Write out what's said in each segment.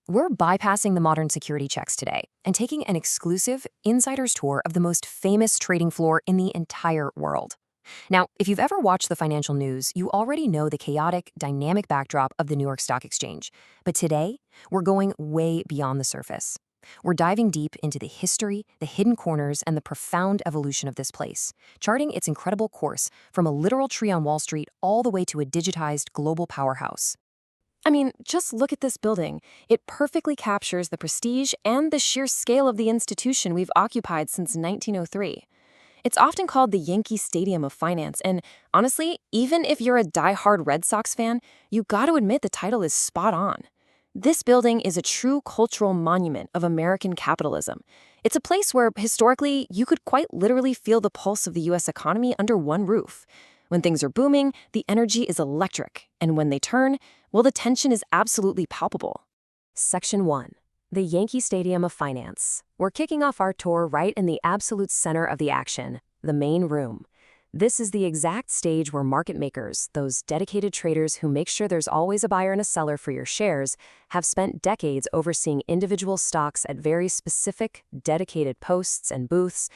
We're bypassing the modern security checks today and taking an exclusive insider's tour of the most famous trading floor in the entire world. Now, if you've ever watched the financial news, you already know the chaotic, dynamic backdrop of the New York Stock Exchange. But today, we're going way beyond the surface. We're diving deep into the history, the hidden corners, and the profound evolution of this place, charting its incredible course from a literal tree on Wall Street all the way to a digitized global powerhouse. I mean, just look at this building. It perfectly captures the prestige and the sheer scale of the institution we've occupied since 1903. It's often called the Yankee Stadium of Finance, and honestly, even if you're a die-hard Red Sox fan, you gotta admit the title is spot on. This building is a true cultural monument of American capitalism. It's a place where, historically, you could quite literally feel the pulse of the US economy under one roof. When things are booming, the energy is electric, and when they turn, well, the tension is absolutely palpable. Section 1. The Yankee Stadium of Finance. We're kicking off our tour right in the absolute center of the action, the main room. This is the exact stage where market makers, those dedicated traders who make sure there's always a buyer and a seller for your shares, have spent decades overseeing individual stocks at very specific, dedicated posts and booths.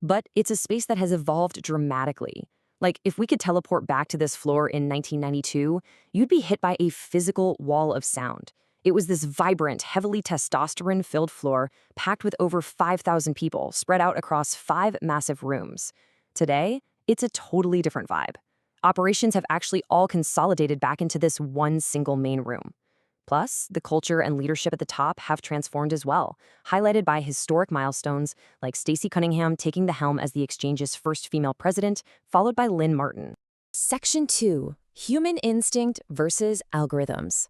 But it's a space that has evolved dramatically. Like, if we could teleport back to this floor in 1992, you'd be hit by a physical wall of sound. It was this vibrant, heavily testosterone-filled floor packed with over 5,000 people spread out across 5 massive rooms. Today, it's a totally different vibe. Operations have actually all consolidated back into this one single main room. Plus, the culture and leadership at the top have transformed as well, highlighted by historic milestones like Stacey Cunningham taking the helm as the exchange's first female president, followed by Lynn Martin. Section 2. Human Instinct versus Algorithms.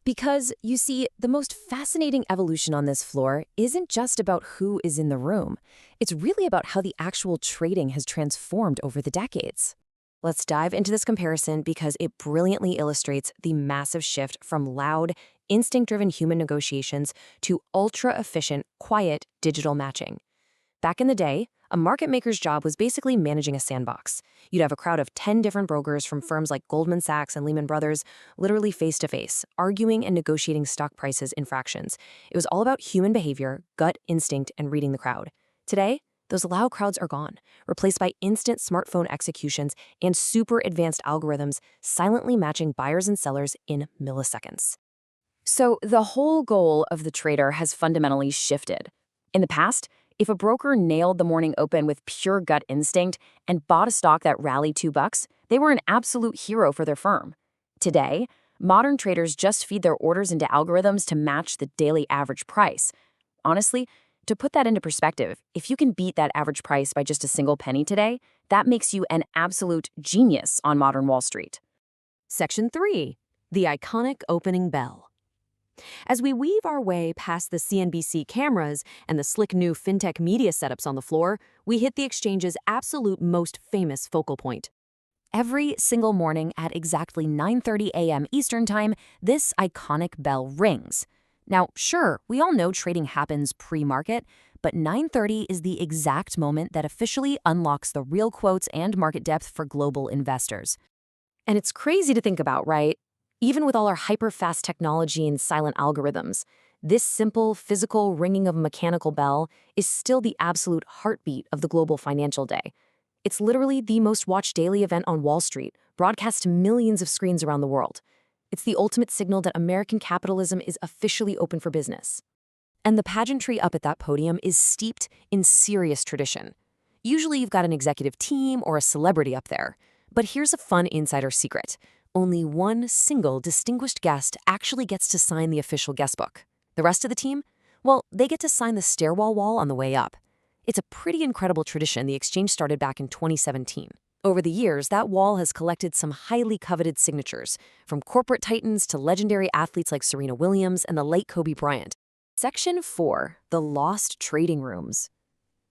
Because, you see, the most fascinating evolution on this floor isn't just about who is in the room. It's really about how the actual trading has transformed over the decades. Let's dive into this comparison because it brilliantly illustrates the massive shift from loud, instinct-driven human negotiations to ultra-efficient, quiet digital matching. Back in the day, a market maker's job was basically managing a sandbox. You'd have a crowd of 10 different brokers from firms like Goldman Sachs and Lehman Brothers, literally face-to-face, arguing and negotiating stock prices in fractions. It was all about human behavior, gut instinct, and reading the crowd. Today, those loud crowds are gone, replaced by instant smartphone executions and super advanced algorithms silently matching buyers and sellers in milliseconds. So the whole goal of the trader has fundamentally shifted. In the past, if a broker nailed the morning open with pure gut instinct and bought a stock that rallied $2, they were an absolute hero for their firm. Today, modern traders just feed their orders into algorithms to match the daily average price. Honestly, to put that into perspective, if you can beat that average price by just a single penny today, that makes you an absolute genius on modern Wall Street. Section 3. The iconic opening bell. As we weave our way past the CNBC cameras and the slick new fintech media setups on the floor, we hit the exchange's absolute most famous focal point. Every single morning at exactly 9:30 a.m. Eastern Time, this iconic bell rings. Now, sure, we all know trading happens pre-market, but 9:30 is the exact moment that officially unlocks the real quotes and market depth for global investors. And it's crazy to think about, right? Even with all our hyper-fast technology and silent algorithms, this simple, physical ringing of a mechanical bell is still the absolute heartbeat of the global financial day. It's literally the most watched daily event on Wall Street, broadcast to millions of screens around the world. It's the ultimate signal that American capitalism is officially open for business. And the pageantry up at that podium is steeped in serious tradition. Usually you've got an executive team or a celebrity up there. But here's a fun insider secret. Only one single distinguished guest actually gets to sign the official guestbook. The rest of the team? Well, they get to sign the stairwell wall on the way up. It's a pretty incredible tradition the exchange started back in 2017. Over the years, that wall has collected some highly coveted signatures, from corporate titans to legendary athletes like Serena Williams and the late Kobe Bryant. Section 4. The Lost Trading Rooms.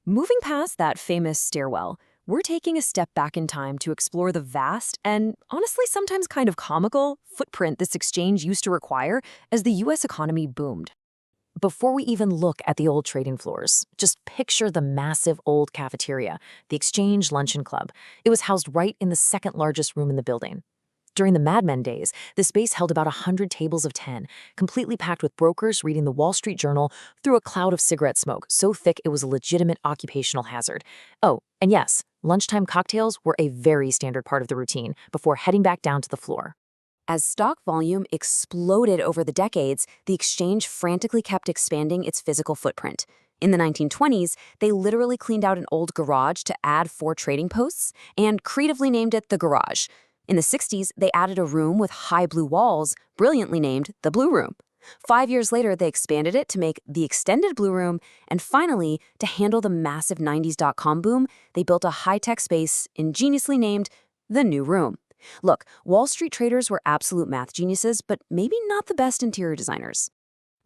Moving past that famous stairwell, we're taking a step back in time to explore the vast and, honestly, sometimes kind of comical footprint this exchange used to require as the US economy boomed. Before we even look at the old trading floors, just picture the massive old cafeteria, the Exchange Luncheon Club. It was housed right in the second largest room in the building. During the Mad Men days, the space held about 100 tables of 10, completely packed with brokers reading the Wall Street Journal through a cloud of cigarette smoke so thick it was a legitimate occupational hazard. Oh, and yes, lunchtime cocktails were a very standard part of the routine before heading back down to the floor. As stock volume exploded over the decades, the exchange frantically kept expanding its physical footprint. In the 1920s, they literally cleaned out an old garage to add 4 trading posts and creatively named it the Garage. In the 60s, they added a room with high blue walls, brilliantly named the Blue Room. 5 years later, they expanded it to make the Extended Blue Room, and finally, to handle the massive 90s dot-com boom, they built a high-tech space ingeniously named the New Room. Look, Wall Street traders were absolute math geniuses, but maybe not the best interior designers.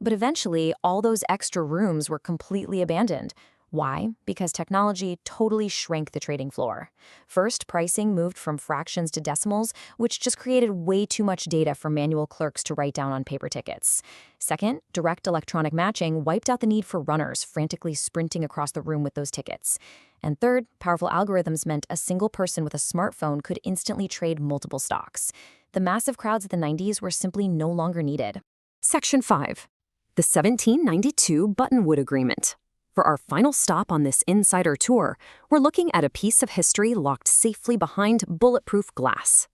But eventually, all those extra rooms were completely abandoned. Why? Because technology totally shrank the trading floor. First, pricing moved from fractions to decimals, which just created way too much data for manual clerks to write down on paper tickets. Second, direct electronic matching wiped out the need for runners frantically sprinting across the room with those tickets. And third, powerful algorithms meant a single person with a smartphone could instantly trade multiple stocks. The massive crowds of the 90s were simply no longer needed. Section 5. The 1792 Buttonwood Agreement. For our final stop on this insider tour, we're looking at a piece of history locked safely behind bulletproof glass.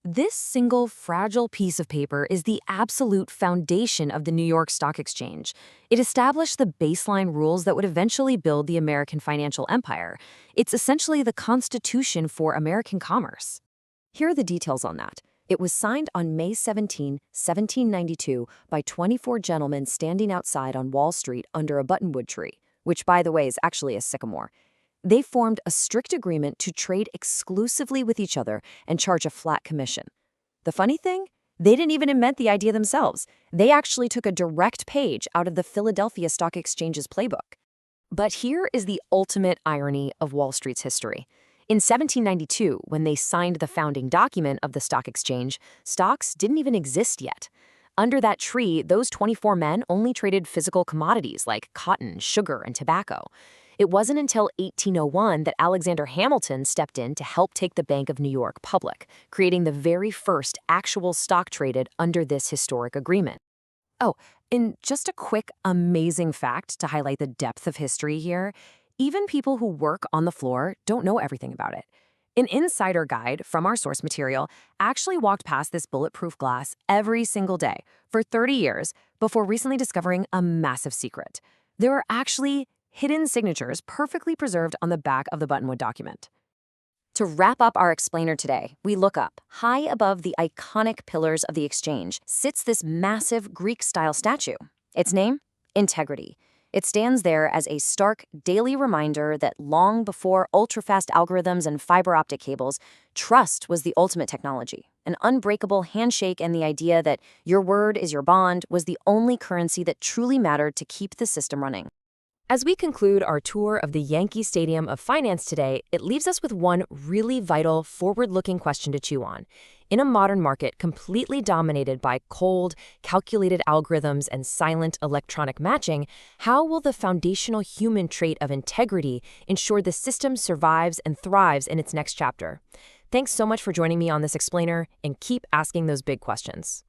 This single fragile piece of paper is the absolute foundation of the New York Stock Exchange. It established the baseline rules that would eventually build the American financial empire. It's essentially the constitution for American commerce. Here are the details on that. It was signed on May 17, 1792, by 24 gentlemen standing outside on Wall Street under a buttonwood tree, which, by the way, is actually a sycamore. They formed a strict agreement to trade exclusively with each other and charge a flat commission. The funny thing? They didn't even invent the idea themselves. They actually took a direct page out of the Philadelphia Stock Exchange's playbook. But here is the ultimate irony of Wall Street's history. In 1792, when they signed the founding document of the stock exchange, stocks didn't even exist yet. Under that tree, those 24 men only traded physical commodities like cotton, sugar, and tobacco. It wasn't until 1801 that Alexander Hamilton stepped in to help take the Bank of New York public, creating the very first actual stock traded under this historic agreement. Oh, and just a quick, amazing fact to highlight the depth of history here. Even people who work on the floor don't know everything about it. An insider guide from our source material actually walked past this bulletproof glass every single day for 30 years before recently discovering a massive secret. There are actually hidden signatures perfectly preserved on the back of the Buttonwood document. To wrap up our explainer today, we look up. High above the iconic pillars of the exchange sits this massive Greek-style statue. Its name? Integrity. It stands there as a stark daily reminder that long before ultra-fast algorithms and fiber optic cables, trust was the ultimate technology. An unbreakable handshake and the idea that your word is your bond was the only currency that truly mattered to keep the system running. As we conclude our tour of the Yankee Stadium of Finance today, it leaves us with one really vital, forward-looking question to chew on. In a modern market completely dominated by cold, calculated algorithms and silent electronic matching, how will the foundational human trait of integrity ensure the system survives and thrives in its next chapter? Thanks so much for joining me on this explainer, and keep asking those big questions.